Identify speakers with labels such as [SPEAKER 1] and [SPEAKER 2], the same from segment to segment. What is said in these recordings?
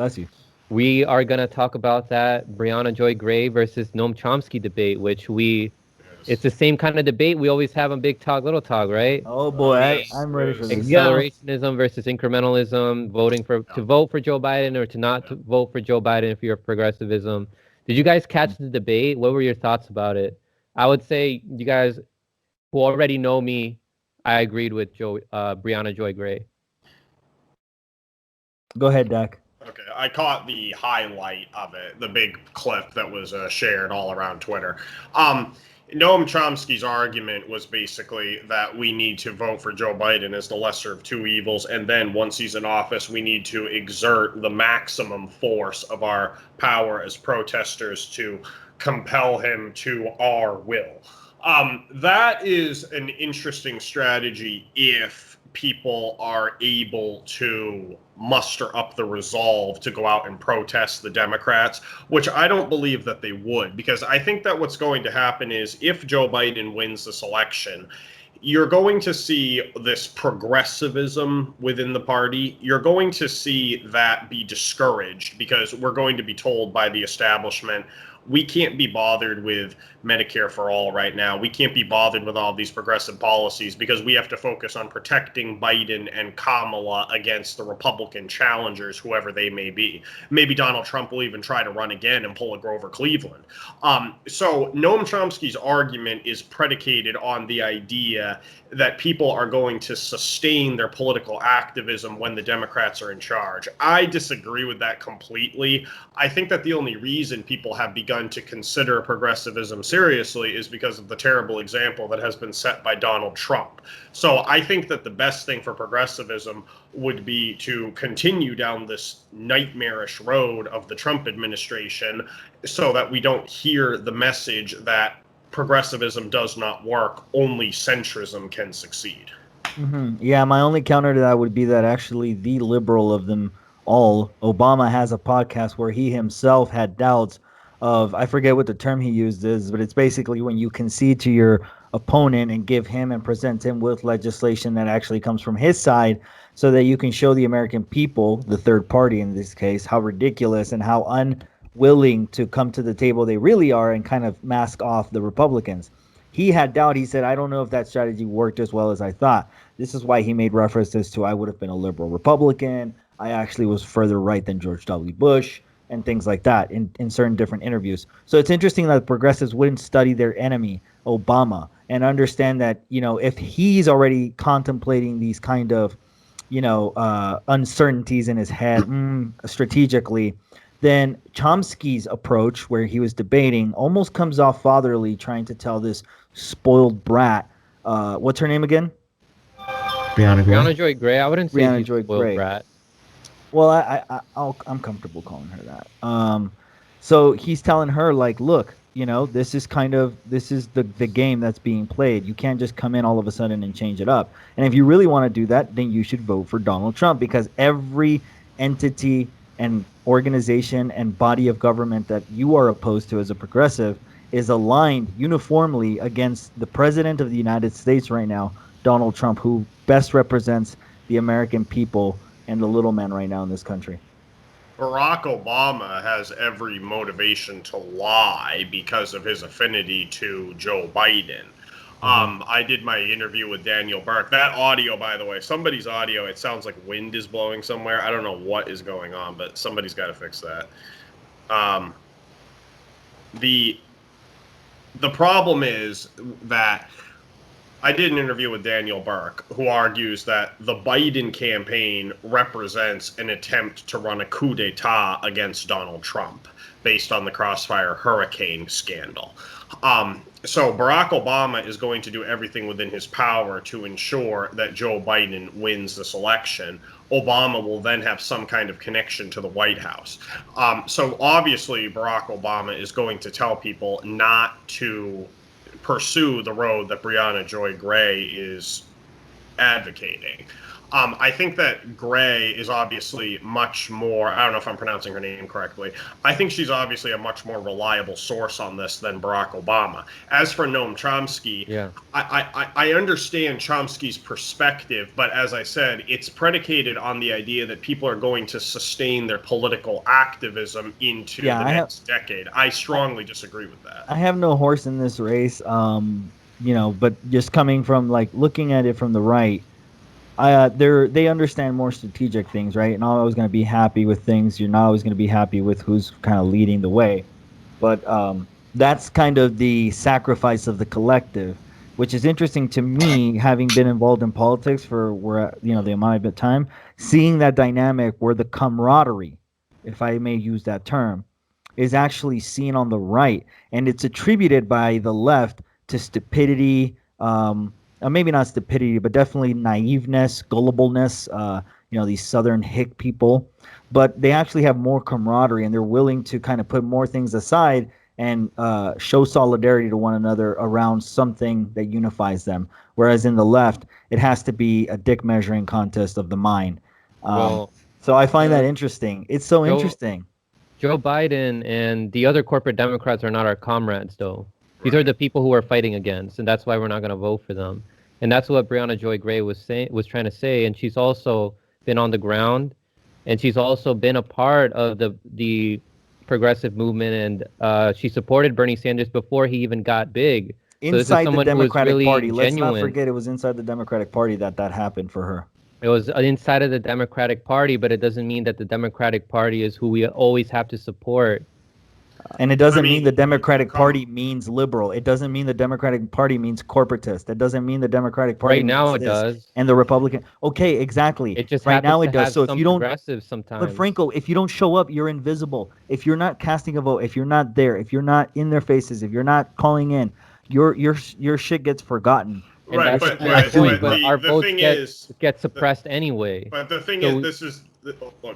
[SPEAKER 1] Bless you.
[SPEAKER 2] We are going to talk about that Brianna Joy Gray versus Noam Chomsky debate, it's the same kind of debate we always have on Big Talk, Little Talk, right?
[SPEAKER 1] Oh boy,
[SPEAKER 3] Oh, yes.
[SPEAKER 1] I'm ready for this. So,
[SPEAKER 2] Accelerationism versus incrementalism, to vote for Joe Biden or to not to vote for Joe Biden if you're progressivism. Did you guys catch the debate? What were your thoughts about it? I would say you guys who already know me, I agreed with Brianna Joy Gray.
[SPEAKER 1] go ahead, Dak.
[SPEAKER 3] Okay, I caught the highlight of it, the big clip that was shared all around Twitter. Noam Chomsky's argument was basically that we need to vote for Joe Biden as the lesser of two evils, and then once he's in office, we need to exert the maximum force of our power as protesters to compel him to our will. That is an interesting strategy if people are able to muster up the resolve to go out and protest the Democrats, which I don't believe that they would, because I think that what's going to happen is if Joe Biden wins this election, you're going to see this progressivism within the party. You're going to see that be discouraged because we're going to be told by the establishment, we can't be bothered with Medicare for all right now. We can't be bothered with all these progressive policies because we have to focus on protecting Biden and Kamala against the Republican challengers, whoever they may be. Maybe Donald Trump will even try to run again and pull a Grover Cleveland. So Noam Chomsky's argument is predicated on the idea that people are going to sustain their political activism when the Democrats are in charge. I disagree with that completely. I think that the only reason people have begun to consider progressivism seriously is because of the terrible example that has been set by Donald Trump. So I think that the best thing for progressivism would be to continue down this nightmarish road of the Trump administration so that we don't hear the message that progressivism does not work, only centrism can succeed.
[SPEAKER 1] Yeah, my only counter to that would be that actually the liberal of them all, Obama, has a podcast where he himself had doubts of, I forget what the term he used is, but it's basically when you concede to your opponent and give him and present him with legislation that actually comes from his side so that you can show the American people, the third party in this case, how ridiculous and how unwilling to come to the table they really are and kind of mask off the Republicans. He had doubt. He said, I don't know if that strategy worked as well as I thought. This is why he made references to I would have been a liberal Republican. I actually was further right than George W. Bush and things like that in certain different interviews. So it's interesting that progressives wouldn't study their enemy, Obama, and understand that, if he's already contemplating these kind of, uncertainties in his head strategically, then Chomsky's approach, where he was debating, almost comes off fatherly, trying to tell this spoiled brat. What's her name again?
[SPEAKER 2] Brianna Joy Gray. I wouldn't say
[SPEAKER 1] Brianna
[SPEAKER 2] she's a
[SPEAKER 1] Joy
[SPEAKER 2] spoiled
[SPEAKER 1] Gray.
[SPEAKER 2] brat.
[SPEAKER 1] Well, I'm comfortable calling her that. So he's telling her like, look, this is the game that's being played. You can't just come in all of a sudden and change it up. And if you really want to do that, then you should vote for Donald Trump, because every entity and organization and body of government that you are opposed to as a progressive is aligned uniformly against the president of the United States right now, Donald Trump, who best represents the American people and the little man right now in this country.
[SPEAKER 3] Barack Obama has every motivation to lie because of his affinity to Joe Biden. I did my interview with Daniel Burke. That audio, by the way, somebody's audio, it sounds like wind is blowing somewhere. I don't know what is going on, but somebody's got to fix that. The problem is that I did an interview with Daniel Burke, who argues that the Biden campaign represents an attempt to run a coup d'etat against Donald Trump based on the Crossfire Hurricane scandal. So Barack Obama is going to do everything within his power to ensure that Joe Biden wins this election. Obama will then have some kind of connection to the White House. So obviously Barack Obama is going to tell people not to pursue the road that Brianna Joy Gray is advocating. I think that Gray is obviously much more, I don't know if I'm pronouncing her name correctly. I think she's obviously a much more reliable source on this than Barack Obama. As for Noam Chomsky,
[SPEAKER 2] Yeah.
[SPEAKER 3] I understand Chomsky's perspective, but as I said, it's predicated on the idea that people are going to sustain their political activism into the next decade. I strongly disagree with that.
[SPEAKER 1] I have no horse in this race, but just coming from like looking at it from the right, they understand more strategic things, right? Not always going to be happy with things. You're not always going to be happy with who's kind of leading the way, but that's kind of the sacrifice of the collective, which is interesting to me, having been involved in politics for the amount of time, seeing that dynamic where the camaraderie, if I may use that term, is actually seen on the right, and it's attributed by the left to stupidity. Maybe not stupidity, but definitely naiveness, gullibleness. These Southern hick people, but they actually have more camaraderie, and they're willing to kind of put more things aside and show solidarity to one another around something that unifies them. Whereas in the left, it has to be a dick measuring contest of the mind. So I find that interesting. It's so interesting.
[SPEAKER 2] Joe Biden and the other corporate Democrats are not our comrades, though. These are the people who we're fighting against, and that's why we're not going to vote for them. And that's what Brianna Joy Gray was trying to say. And she's also been on the ground, and she's also been a part of the progressive movement, and she supported Bernie Sanders before he even got big.
[SPEAKER 1] Inside the Democratic Party. Let's not forget it was inside the Democratic Party that happened for her.
[SPEAKER 2] It was inside of the Democratic Party, but it doesn't mean that the Democratic Party is who we always have to support.
[SPEAKER 1] And it doesn't mean the Democratic Party means liberal. It doesn't mean the Democratic Party means corporatist. It doesn't mean the Democratic Party
[SPEAKER 2] right now
[SPEAKER 1] means
[SPEAKER 2] it does.
[SPEAKER 1] And the Republican. Okay, exactly.
[SPEAKER 2] It just
[SPEAKER 1] right now it does. So if you don't,
[SPEAKER 2] progressive sometimes.
[SPEAKER 1] But Franco, if you don't show up, you're invisible. If you're not casting a vote, if you're not there, if you're not in their faces, if you're not calling in, your shit gets forgotten.
[SPEAKER 3] Right, but
[SPEAKER 2] our votes get suppressed anyway.
[SPEAKER 3] But the thing is,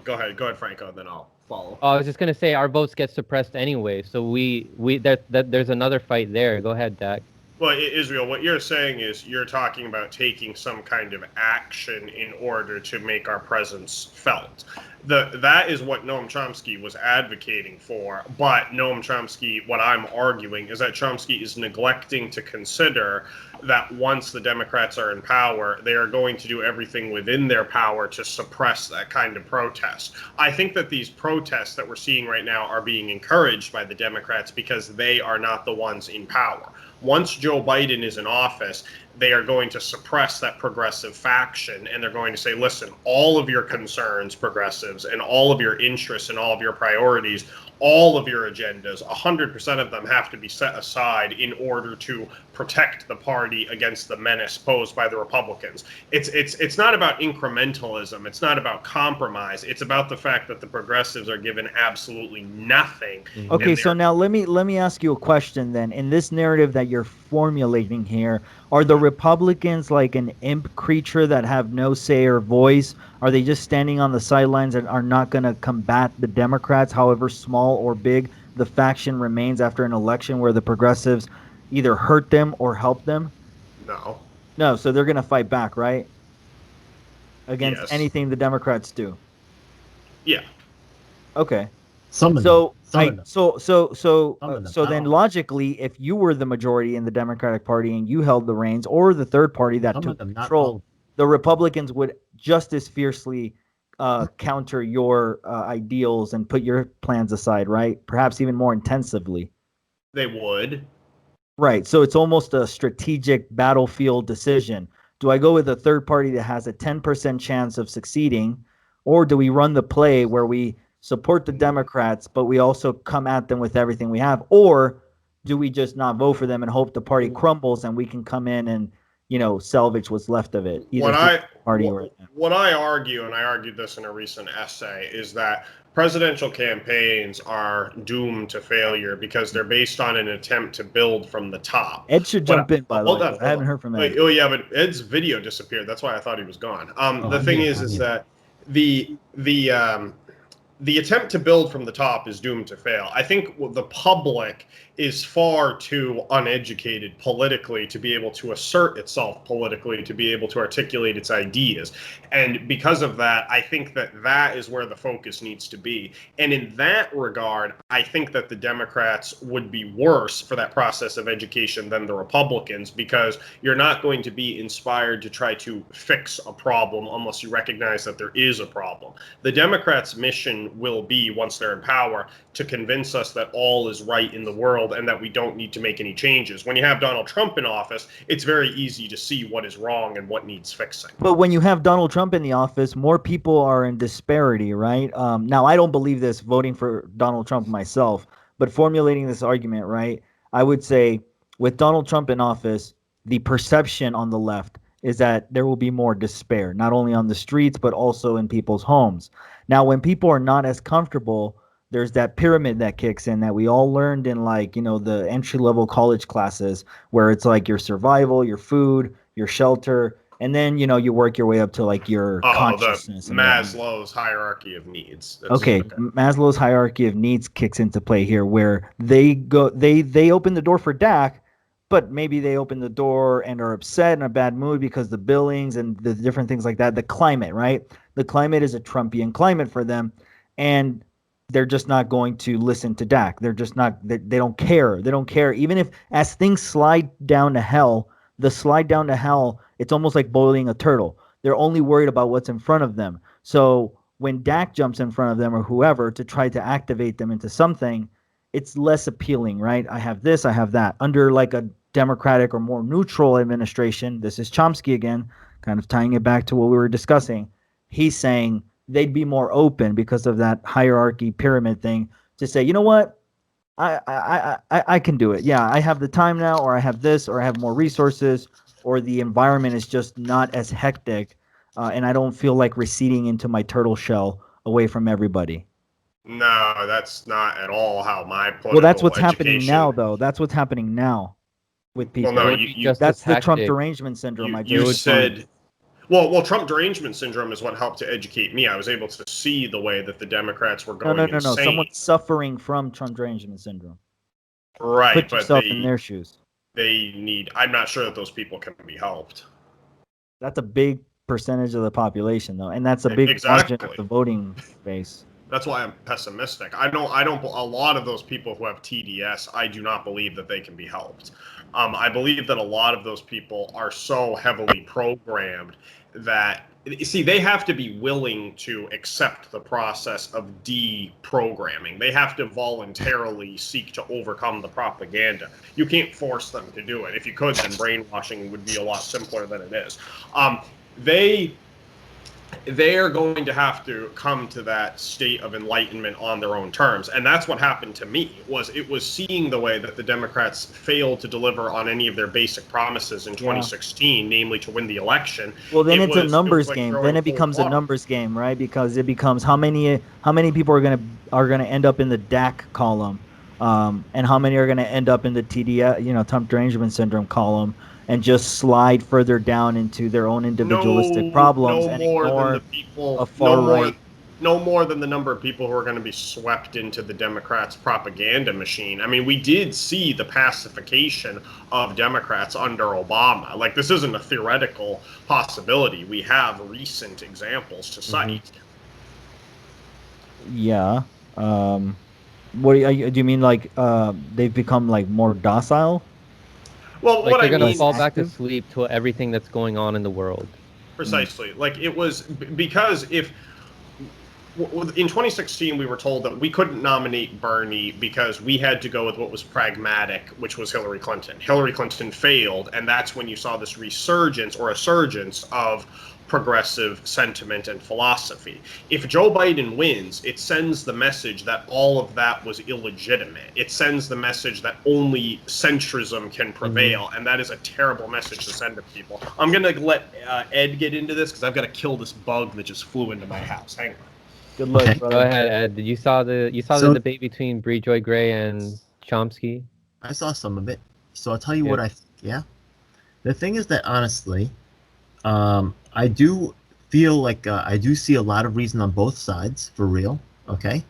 [SPEAKER 3] go ahead, Franco, then I'll follow.
[SPEAKER 2] I was just gonna say our votes get suppressed anyway, so there's another fight there. Go ahead, Dak.
[SPEAKER 3] Well, Israel, what you're saying is you're talking about taking some kind of action in order to make our presence felt. That is what Noam Chomsky was advocating for. But Noam Chomsky, what I'm arguing is that Chomsky is neglecting to consider that once the Democrats are in power, they are going to do everything within their power to suppress that kind of protest. I think that these protests that we're seeing right now are being encouraged by the Democrats because they are not the ones in power. Once Joe Biden is in office, they are going to suppress that progressive faction, and they're going to say, listen, all of your concerns, progressives, and all of your interests and all of your priorities, all of your agendas, 100% of them have to be set aside in order to protect the party against the menace posed by the Republicans. It's not about incrementalism. It's not about compromise. It's about the fact that the progressives are given absolutely nothing.
[SPEAKER 1] Okay, so now let me ask you a question then. In this narrative that you're formulating here, are the Republicans like an imp creature that have no say or voice? Are they just standing on the sidelines and are not going to combat the Democrats, however small or big the faction remains after an election where the progressives either hurt them or help them? No, so they're going to fight back, right? Against anything the Democrats do.
[SPEAKER 3] Yeah.
[SPEAKER 1] Okay.
[SPEAKER 4] Some of them.
[SPEAKER 1] So then logically, if you were the majority in the Democratic Party and you held the reins, or the third party that took control, the Republicans would just as fiercely counter your ideals and put your plans aside, right? Perhaps even more intensively.
[SPEAKER 3] They would.
[SPEAKER 1] Right. So it's almost a strategic battlefield decision. Do I go with a third party that has a 10% chance of succeeding, or do we run the play where we support the Democrats, but we also come at them with everything we have? Or do we just not vote for them and hope the party crumbles and we can come in and, salvage what's left of it?
[SPEAKER 3] What I argue, and I argued this in a recent essay, is that presidential campaigns are doomed to failure because they're based on an attempt to build from the top.
[SPEAKER 1] Ed should jump in, by the way. I haven't heard from Ed.
[SPEAKER 3] Oh, yeah, but Ed's video disappeared. That's why I thought he was gone. The thing is that the the attempt to build from the top is doomed to fail. I think the public is far too uneducated politically to be able to assert itself politically, to be able to articulate its ideas. And because of that, I think that that is where the focus needs to be. And in that regard, I think that the Democrats would be worse for that process of education than the Republicans, because you're not going to be inspired to try to fix a problem unless you recognize that there is a problem. The Democrats' mission will be, once they're in power, to convince us that all is right in the world and that we don't need to make any changes. When you have Donald Trump in office, it's very easy to see what is wrong and what needs fixing.
[SPEAKER 1] But when you have Donald Trump in the office, more people are in disparity, right? Now, I don't believe this voting for Donald Trump myself, but formulating this argument, right? I would say with Donald Trump in office, the perception on the left is that there will be more despair, not only on the streets, but also in people's homes. Now, when people are not as comfortable, there's that pyramid that kicks in that we all learned in, like, you know, the entry level college classes, where it's like your survival, your food, your shelter, and then, you know, you work your way up to like your consciousness.
[SPEAKER 3] The Maslow's hierarchy of needs.
[SPEAKER 1] Okay, Maslow's hierarchy of needs kicks into play here, where they open the door for Dak, but maybe they open the door and are upset in a bad mood because the billings and the different things like that. The climate, right? The climate is a Trumpian climate for them, and they're just not going to listen to Dak. They're just not. They don't care. They don't care. Even if, as things slide down to hell, the slide down to hell, it's almost like boiling a turtle. They're only worried about what's in front of them. So when Dak jumps in front of them or whoever to try to activate them into something, it's less appealing, right? I have this, I have that. Under like a Democratic or more neutral administration, this is Chomsky again, kind of tying it back to what we were discussing. He's saying they'd be more open because of that hierarchy pyramid thing to say, you know what? I can do it. Yeah, I have the time now, or I have this, or I have more resources, or the environment is just not as hectic, and I don't feel like receding into my turtle shell away from everybody.
[SPEAKER 3] No, that's not at all how my political
[SPEAKER 1] Well, that's what's
[SPEAKER 3] education...
[SPEAKER 1] happening now, though. That's what's happening now with people.
[SPEAKER 3] Well, no,
[SPEAKER 1] that's the Trump derangement syndrome.
[SPEAKER 3] You said... Well, Trump derangement syndrome is what helped to educate me. I was able to see the way that the Democrats were going insane.
[SPEAKER 1] No. Someone's suffering from Trump derangement syndrome.
[SPEAKER 3] Right,
[SPEAKER 1] Put yourself in their shoes.
[SPEAKER 3] They need... I'm not sure that those people can be helped.
[SPEAKER 1] That's a big percentage of the population, though, and that's a big margin of the voting base.
[SPEAKER 3] That's why I'm pessimistic. I don't. A lot of those people who have TDS, I do not believe that they can be helped. I believe that a lot of those people are so heavily programmed that, see, they have to be willing to accept the process of deprogramming. They have to voluntarily seek to overcome the propaganda. You can't force them to do it. If you could, then brainwashing would be a lot simpler than it is. They are going to have to come to that state of enlightenment on their own terms. And that's what happened to me. It was seeing the way that the Democrats failed to deliver on any of their basic promises in 2016, namely to win the election.
[SPEAKER 1] Well, then it's a numbers game. Then it becomes a numbers game, right? Because it becomes how many people are going to end up in the Dak column, and how many are going to end up in the TDS, Trump derangement syndrome column, and just slide further down into their own individualistic problems and ignore a far right.
[SPEAKER 3] No more than the number of people who are going to be swept into the Democrats' propaganda machine. I mean, we did see the pacification of Democrats under Obama. Like, this isn't a theoretical possibility. We have recent examples to cite.
[SPEAKER 1] Yeah. What do you mean? Like, they've become like more docile?
[SPEAKER 3] Well,
[SPEAKER 2] like they're going to fall back to sleep to everything that's going on in the world.
[SPEAKER 3] Precisely. Like, it was because in 2016, we were told that we couldn't nominate Bernie because we had to go with what was pragmatic, which was Hillary Clinton. Hillary Clinton failed, and that's when you saw this resurgence or resurgence of progressive sentiment and philosophy. If Joe Biden wins, it sends the message that all of that was illegitimate. It sends the message that only centrism can prevail, and that is a terrible message to send to people. I'm going to let Ed get into this because I've got to kill this bug that just flew into my house. Hang on.
[SPEAKER 1] Good luck, brother.
[SPEAKER 2] Go ahead, Ed. You saw the debate between Joy Gray and Chomsky?
[SPEAKER 4] I saw some of it. So I'll tell you what I think, yeah? The thing is that, honestly, I do feel like I do see a lot of reason on both sides, for real. Okay,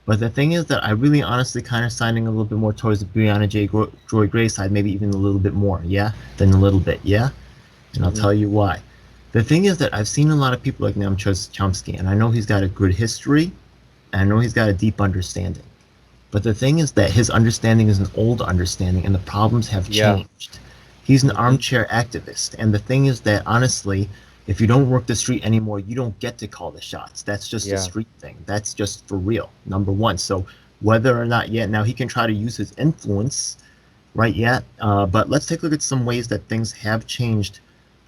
[SPEAKER 4] but the thing is that I really honestly kind of siding a little bit more towards the Brianna Joy Gray side, maybe even a little bit more, yeah, than a little bit, yeah. And I'll tell you why. The thing is that I've seen a lot of people like Noam Chomsky, and I know he's got a good history, and I know he's got a deep understanding. But the thing is that his understanding is an old understanding, and the problems have changed. He's an armchair activist, and the thing is that honestly, if you don't work the street anymore, you don't get to call the shots. That's just a street thing. That's just for real, number one. So whether or not yet, now he can try to use his influence, right? Yet, but let's take a look at some ways that things have changed.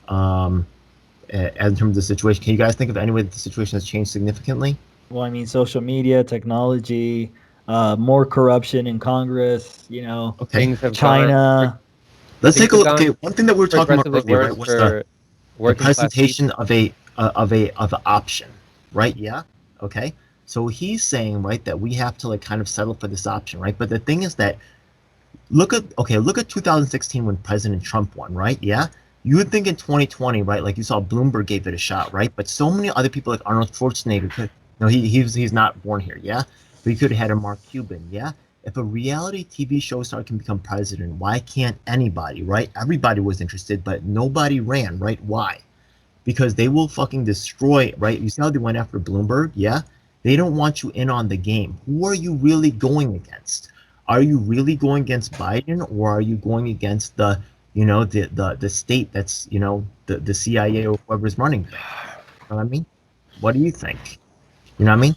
[SPEAKER 4] In terms of the situation, can you guys think of any way that the situation has changed significantly?
[SPEAKER 1] Well, I mean, social media, technology, more corruption in Congress. You know,
[SPEAKER 4] Okay,
[SPEAKER 2] Things have
[SPEAKER 1] China.
[SPEAKER 4] let's take a look. Okay,
[SPEAKER 2] gone
[SPEAKER 4] one thing that we were talking about
[SPEAKER 2] progressively
[SPEAKER 4] earlier, right,
[SPEAKER 2] worse
[SPEAKER 4] was
[SPEAKER 2] for
[SPEAKER 4] the
[SPEAKER 2] working class
[SPEAKER 4] presentation
[SPEAKER 2] people.
[SPEAKER 4] of an option, right? Yeah. Okay. So he's saying, right, that we have to like kind of settle for this option, right? But the thing is that look at 2016 when President Trump won, right? Yeah. You would think in 2020, right? Like you saw Bloomberg gave it a shot, right? But so many other people like Arnold Schwarzenegger could, no, he's not born here, yeah. But he could have had a Mark Cuban, yeah. If a reality TV show star can become president, why can't anybody, right? Everybody was interested, but nobody ran, right? Why? Because they will fucking destroy, right? You see how they went after Bloomberg, yeah? They don't want you in on the game. Who are you really going against? Are you really going against Biden, or are you going against the state that's the CIA or whoever's running things? You know what I mean? What do you think? You know what I mean?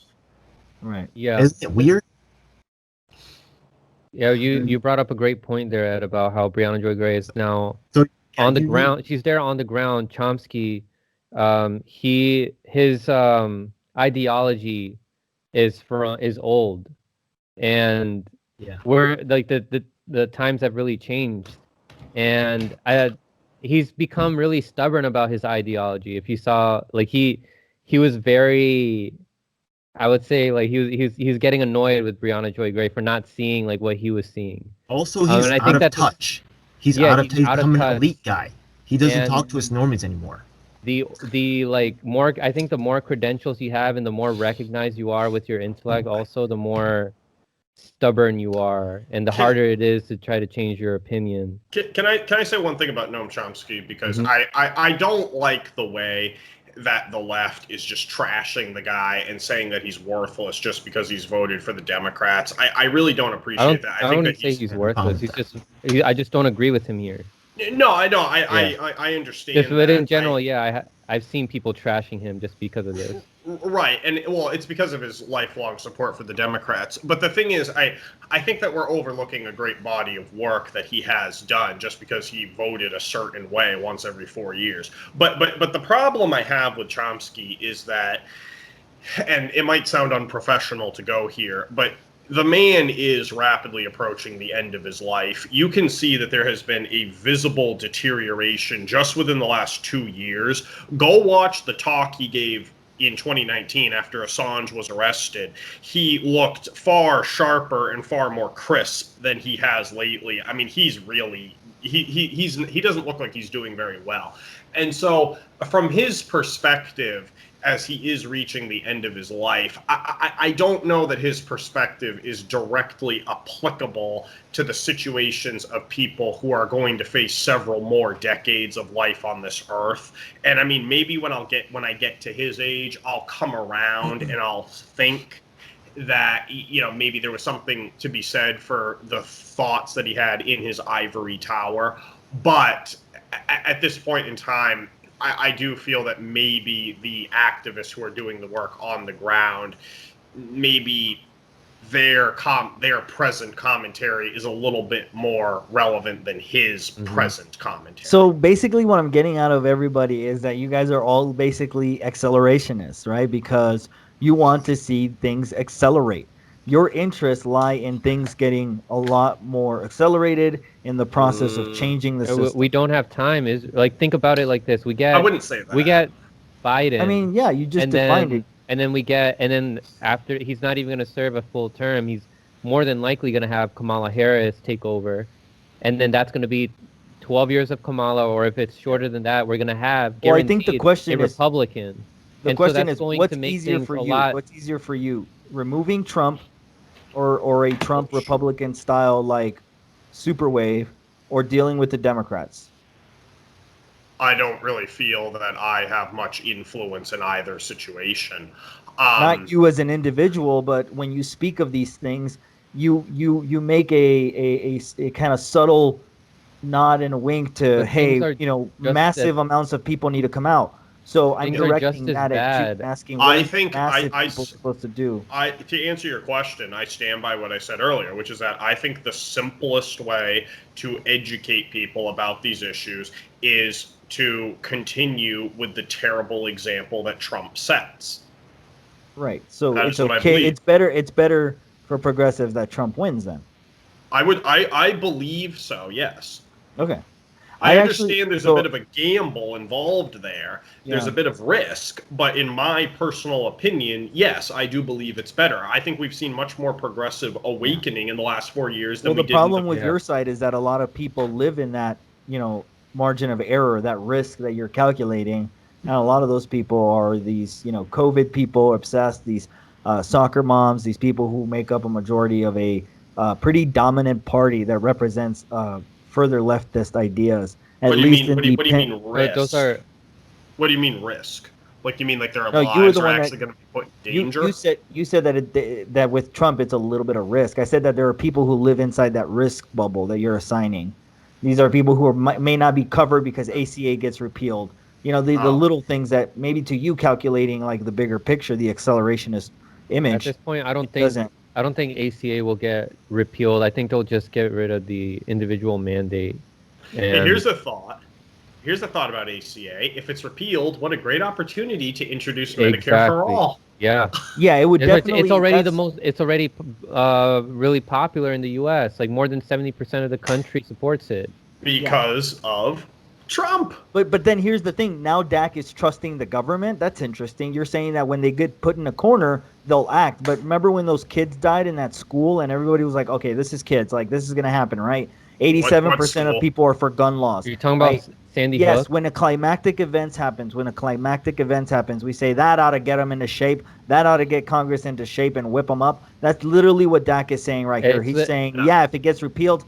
[SPEAKER 1] Right.
[SPEAKER 2] Yeah.
[SPEAKER 4] Isn't it weird?
[SPEAKER 2] Yeah, you brought up a great point there, Ed, about how Brianna Joy Gray is now
[SPEAKER 4] So
[SPEAKER 2] on the ground. She's there on the ground. Chomsky, his ideology is old, and
[SPEAKER 4] yeah.
[SPEAKER 2] we're like the times have really changed, and he's become really stubborn about his ideology. If you saw, like he was very, I would say, like he was getting annoyed with Brianna Joy Gray for not seeing like what he was seeing.
[SPEAKER 4] Also, he's
[SPEAKER 2] And I
[SPEAKER 4] out
[SPEAKER 2] think
[SPEAKER 4] of
[SPEAKER 2] that's
[SPEAKER 4] touch. He's
[SPEAKER 2] yeah,
[SPEAKER 4] out of
[SPEAKER 2] he's
[SPEAKER 4] touch. He's
[SPEAKER 2] out of
[SPEAKER 4] become an
[SPEAKER 2] touch.
[SPEAKER 4] elite guy. He doesn't talk
[SPEAKER 2] And
[SPEAKER 4] to us normies anymore.
[SPEAKER 2] the like more, I think the more credentials you have and the more recognized you are with your intellect, also the more stubborn you are, and the harder it is to try to change your opinion.
[SPEAKER 3] Can I say one thing about Noam Chomsky, because I don't like the way that the left is just trashing the guy and saying that he's worthless just because he's voted for the Democrats. I really don't appreciate that.
[SPEAKER 2] I
[SPEAKER 3] think
[SPEAKER 2] don't
[SPEAKER 3] that
[SPEAKER 2] say he's worthless. I just don't agree with him here.
[SPEAKER 3] No, I know. I understand.
[SPEAKER 2] Just, but
[SPEAKER 3] that.
[SPEAKER 2] in general, I've seen people trashing him just because of this.
[SPEAKER 3] Right, and well, it's because of his lifelong support for the Democrats. But the thing is, I think that we're overlooking a great body of work that he has done just because he voted a certain way once every 4 years. But the problem I have with Chomsky is that, and it might sound unprofessional to go here, but the man is rapidly approaching the end of his life. You can see that there has been a visible deterioration just within the last 2 years. Go watch the talk he gave in 2019 after Assange was arrested. He looked far sharper and far more crisp than he has lately. I mean, he's really he doesn't look like he's doing very well. And so from his perspective, as he is reaching the end of his life, I don't know that his perspective is directly applicable to the situations of people who are going to face several more decades of life on this earth. And I mean, maybe when I get to his age, I'll come around and I'll think that, maybe there was something to be said for the thoughts that he had in his ivory tower. But at this point in time, I do feel that maybe the activists who are doing the work on the ground, maybe their present commentary is a little bit more relevant than his present commentary.
[SPEAKER 1] So basically what I'm getting out of everybody is that you guys are all basically accelerationists, right? Because you want to see things accelerate. Your interests lie in things getting a lot more accelerated in the process of changing the system.
[SPEAKER 2] We don't have time. Is like, think about it like this.
[SPEAKER 3] I wouldn't say that.
[SPEAKER 2] We get Biden.
[SPEAKER 1] I mean, yeah, you just defined it.
[SPEAKER 2] And then after, he's not even going to serve a full term. He's more than likely going to have Kamala Harris take over. And then that's going to be 12 years of Kamala, or if it's shorter than that, we're going to have
[SPEAKER 1] guaranteed a Republican.
[SPEAKER 2] The question is,
[SPEAKER 1] what's easier for you? What's easier for you? removing Trump or a Trump Republican style like super wave or dealing with the Democrats?
[SPEAKER 3] I don't really feel that I have much influence in either situation.
[SPEAKER 1] Not you as an individual, but when you speak of these things, you make a kind of subtle nod and a wink to,
[SPEAKER 2] But things
[SPEAKER 1] hey,
[SPEAKER 2] are just as
[SPEAKER 1] massive amounts of people need to come out. So I'm
[SPEAKER 2] things are just
[SPEAKER 1] directing
[SPEAKER 2] as
[SPEAKER 1] that at you,
[SPEAKER 2] bad.
[SPEAKER 1] asking what
[SPEAKER 3] I
[SPEAKER 1] are
[SPEAKER 3] think
[SPEAKER 1] massive people supposed to do?
[SPEAKER 3] to answer your question, I stand by what I said earlier, which is that I think the simplest way to educate people about these issues is to continue with the terrible example that Trump sets.
[SPEAKER 1] Right. So
[SPEAKER 3] That
[SPEAKER 1] it's
[SPEAKER 3] is what I
[SPEAKER 1] okay.
[SPEAKER 3] believe.
[SPEAKER 1] It's better for progressives that Trump wins then.
[SPEAKER 3] I believe so, yes.
[SPEAKER 1] Okay.
[SPEAKER 3] I
[SPEAKER 1] actually
[SPEAKER 3] understand there's a
[SPEAKER 1] so
[SPEAKER 3] bit of a gamble involved there. There's
[SPEAKER 1] Yeah.
[SPEAKER 3] a bit of risk, but in my personal opinion, yes, I do believe it's better. I think we've seen much more progressive awakening in the last 4 years than
[SPEAKER 1] Well,
[SPEAKER 3] we
[SPEAKER 1] the
[SPEAKER 3] did in
[SPEAKER 1] problem
[SPEAKER 3] the
[SPEAKER 1] with your side is that a lot of people live in that, margin of error, that risk that you're calculating. And a lot of those people are these, COVID people obsessed, these soccer moms, these people who make up a majority of a pretty dominant party that represents further leftist ideas, at
[SPEAKER 3] What do you
[SPEAKER 1] least
[SPEAKER 3] mean?
[SPEAKER 1] in the
[SPEAKER 3] What do you mean
[SPEAKER 2] But those
[SPEAKER 3] risk?
[SPEAKER 2] are
[SPEAKER 3] What do you mean risk? Like, you mean like their
[SPEAKER 1] No, you were
[SPEAKER 3] lives
[SPEAKER 1] the
[SPEAKER 3] are
[SPEAKER 1] one that
[SPEAKER 3] actually going to be put in
[SPEAKER 1] you
[SPEAKER 3] danger?
[SPEAKER 1] you said that with Trump it's a little bit of risk. I said that there are people who live inside that risk bubble that you're assigning. These are people who may not be covered because ACA gets repealed. The
[SPEAKER 3] Oh.
[SPEAKER 1] little things that maybe to you calculating like the bigger picture, the accelerationist
[SPEAKER 2] at
[SPEAKER 1] image,
[SPEAKER 2] this point.
[SPEAKER 1] it doesn't.
[SPEAKER 2] I don't think ACA will get repealed. I think they'll just get rid of the individual mandate.
[SPEAKER 3] Hey,
[SPEAKER 2] And
[SPEAKER 3] here's a thought. Here's a thought about ACA. If it's repealed, what a great opportunity to introduce Medicare for
[SPEAKER 2] exactly,
[SPEAKER 3] all.
[SPEAKER 2] yeah,
[SPEAKER 1] Yeah, it would
[SPEAKER 2] it's
[SPEAKER 1] definitely.
[SPEAKER 2] already the
[SPEAKER 1] That's
[SPEAKER 2] most. It's already really popular in the U.S. Like more than 70% of the country supports it.
[SPEAKER 3] Because of Trump.
[SPEAKER 1] But then here's the thing. Now Dak is trusting the government. That's interesting. You're saying that when they get put in a corner, they'll act. But remember when those kids died in that school and everybody was like, okay, this is kids. Like, this is going to happen, right? 87% of
[SPEAKER 3] school?
[SPEAKER 1] people are for gun laws.
[SPEAKER 2] Are you talking
[SPEAKER 1] right?
[SPEAKER 2] about Sandy
[SPEAKER 1] Yes,
[SPEAKER 2] Hook?
[SPEAKER 1] when a climactic event happens, we say that ought to get them into shape. That ought to get Congress into shape and whip them up. That's literally what Dak is saying right here.
[SPEAKER 2] It's
[SPEAKER 1] He's
[SPEAKER 2] the-
[SPEAKER 1] saying,
[SPEAKER 3] No.
[SPEAKER 1] yeah, if it gets repealed,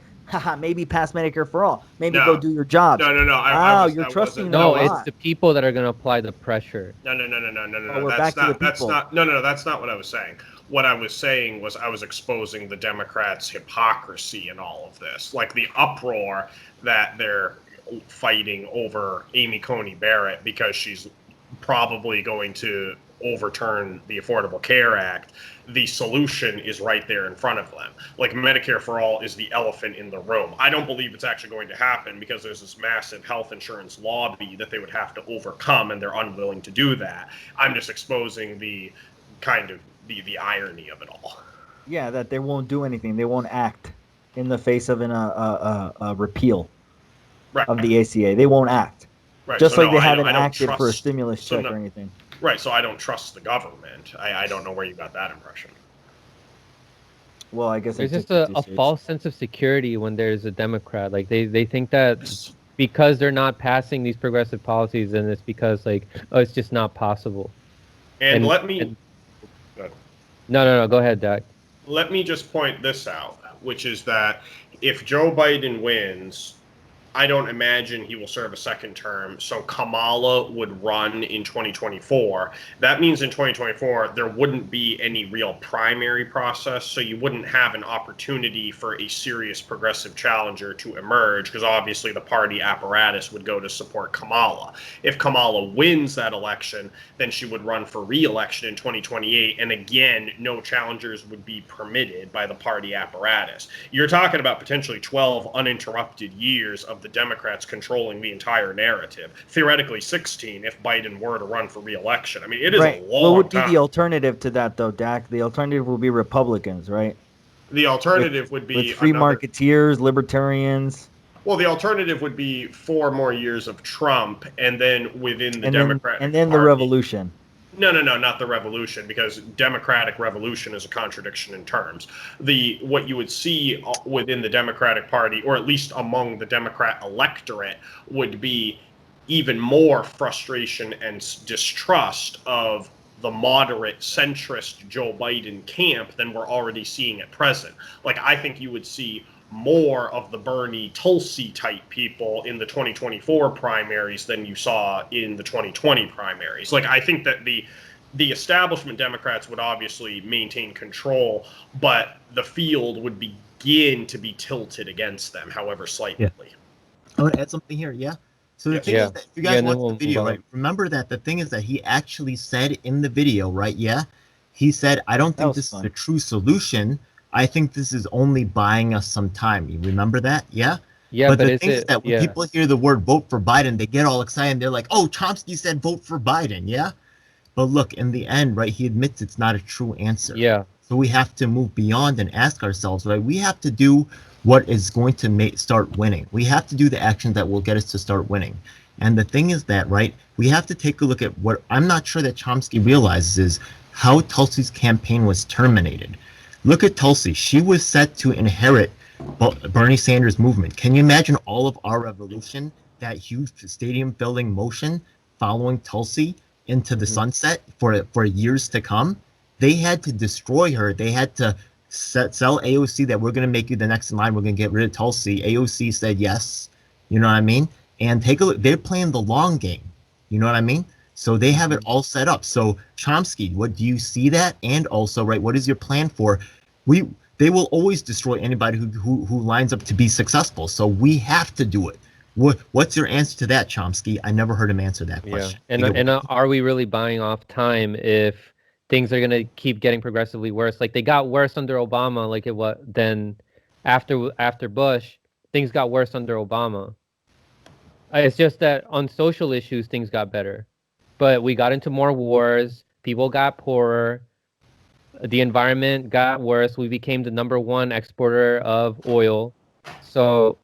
[SPEAKER 1] maybe pass Medicare for all. Maybe go
[SPEAKER 3] No.
[SPEAKER 1] do your jobs.
[SPEAKER 3] No.
[SPEAKER 1] Wow, you're
[SPEAKER 3] That
[SPEAKER 1] trusting
[SPEAKER 3] wasn't-
[SPEAKER 1] them
[SPEAKER 2] No,
[SPEAKER 1] a
[SPEAKER 3] that was-
[SPEAKER 2] it's
[SPEAKER 1] lot.
[SPEAKER 2] the people that are going to apply the pressure.
[SPEAKER 3] No.
[SPEAKER 1] Oh, we're
[SPEAKER 3] That's
[SPEAKER 1] back to the
[SPEAKER 3] not. That's
[SPEAKER 1] people.
[SPEAKER 3] not. No. That's not what I was saying. What I was saying was I was exposing the Democrats' hypocrisy in all of this, like the uproar that they're fighting over Amy Coney Barrett because she's probably going to overturn the Affordable Care Act. The solution is right there in front of them. Like, Medicare for all is the elephant in the room. I don't believe it's actually going to happen because there's this massive health insurance lobby that they would have to overcome, and they're unwilling to do that. I'm just exposing the kind of the irony of it all.
[SPEAKER 1] Yeah, that they won't do anything. They won't act in the face of a repeal
[SPEAKER 3] Right.
[SPEAKER 1] of the ACA. They won't act.
[SPEAKER 3] Right.
[SPEAKER 1] Just
[SPEAKER 3] So
[SPEAKER 1] like
[SPEAKER 3] no,
[SPEAKER 1] they haven't
[SPEAKER 3] I don't
[SPEAKER 1] acted for a
[SPEAKER 3] trust-
[SPEAKER 1] stimulus
[SPEAKER 3] so
[SPEAKER 1] check
[SPEAKER 3] no-
[SPEAKER 1] or anything.
[SPEAKER 3] Right. So I don't trust the government. I don't know where you got that impression.
[SPEAKER 1] Well, I guess
[SPEAKER 2] There's
[SPEAKER 1] I
[SPEAKER 2] just
[SPEAKER 1] took
[SPEAKER 2] a false sense of security when there's a Democrat. Like they think that because they're not passing these progressive policies, and it's because like, oh, it's just not possible.
[SPEAKER 3] And
[SPEAKER 2] And-
[SPEAKER 3] let me
[SPEAKER 2] and- No. Go ahead, Dak.
[SPEAKER 3] let me just point this out, which is that if Joe Biden wins, I don't imagine he will serve a second term. So Kamala would run in 2024. That means in 2024, there wouldn't be any real primary process. So you wouldn't have an opportunity for a serious progressive challenger to emerge, because obviously the party apparatus would go to support Kamala. If Kamala wins that election, then she would run for re-election in 2028. And again, no challengers would be permitted by the party apparatus. You're talking about potentially 12 uninterrupted years of the Democrats controlling the entire narrative. Theoretically 16 if Biden were to run for re-election. I mean, it is
[SPEAKER 1] Right.
[SPEAKER 3] a long
[SPEAKER 1] What would be
[SPEAKER 3] time.
[SPEAKER 1] the alternative to that, though, Dak? The alternative will be Republicans, right?
[SPEAKER 3] The alternative would be
[SPEAKER 1] With free
[SPEAKER 3] another-
[SPEAKER 1] marketeers, libertarians,
[SPEAKER 3] Well, the alternative would be 4 more years of Trump, and then within the
[SPEAKER 1] and
[SPEAKER 3] Democratic
[SPEAKER 1] then the
[SPEAKER 3] Party-
[SPEAKER 1] revolution.
[SPEAKER 3] No, not the revolution, because democratic revolution is a contradiction in terms. What you would see within the Democratic Party, or at least among the Democrat electorate, would be even more frustration and distrust of the moderate centrist Joe Biden camp than we're already seeing at present. Like, I think you would see more of the Bernie Tulsi type people in the 2024 primaries than you saw in the 2020 primaries. Like, I think that the establishment Democrats would obviously maintain control, but the field would begin to be tilted against them, however slightly.
[SPEAKER 4] I want to add something here. Yeah. So the thing is that if you guys watch the video, right? Remember that the thing is that he actually said in the video, right? Yeah. He said, I don't think this is a true solution. I think this is only buying us some time. You remember that? Yeah.
[SPEAKER 2] Yeah.
[SPEAKER 4] But the thing is that when people hear the word vote for Biden, they get all excited. They're like, oh, Chomsky said vote for Biden. Yeah. But look, in the end, right, he admits it's not a true answer.
[SPEAKER 2] Yeah.
[SPEAKER 4] So we have to move beyond and ask ourselves, right, we have to do what is going to start winning. We have to do the actions that will get us to start winning. And the thing is that, right, we have to take a look at what I'm not sure that Chomsky realizes is how Tulsi's campaign was terminated. Look at Tulsi. She was set to inherit Bernie Sanders' movement. Can you imagine all of our revolution, that huge stadium filling motion following Tulsi into the sunset for years to come? They had to destroy her. They had to sell AOC that we're going to make you the next in line. We're going to get rid of Tulsi. AOC said yes. You know what I mean? And take a look. They're playing the long game. You know what I mean? So they have it all set up. So Chomsky, what do you see that? And also, right, what is your plan for? They will always destroy anybody who lines up to be successful. So we have to do it. What's your answer to that, Chomsky? I never heard him answer that question.
[SPEAKER 2] Yeah. And are we really buying off time if things are going to keep getting progressively worse? Like, they got worse under Obama, then after Bush, things got worse under Obama. It's just that on social issues, things got better. But we got into more wars, people got poorer, the environment got worse, we became the #1 exporter of oil. So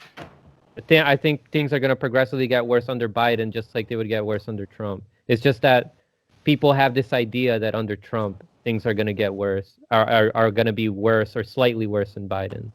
[SPEAKER 2] I think things are going to progressively get worse under Biden, just like they would get worse under Trump. It's just that people have this idea that under Trump, things are going to get worse, are going to be worse or slightly worse than Biden.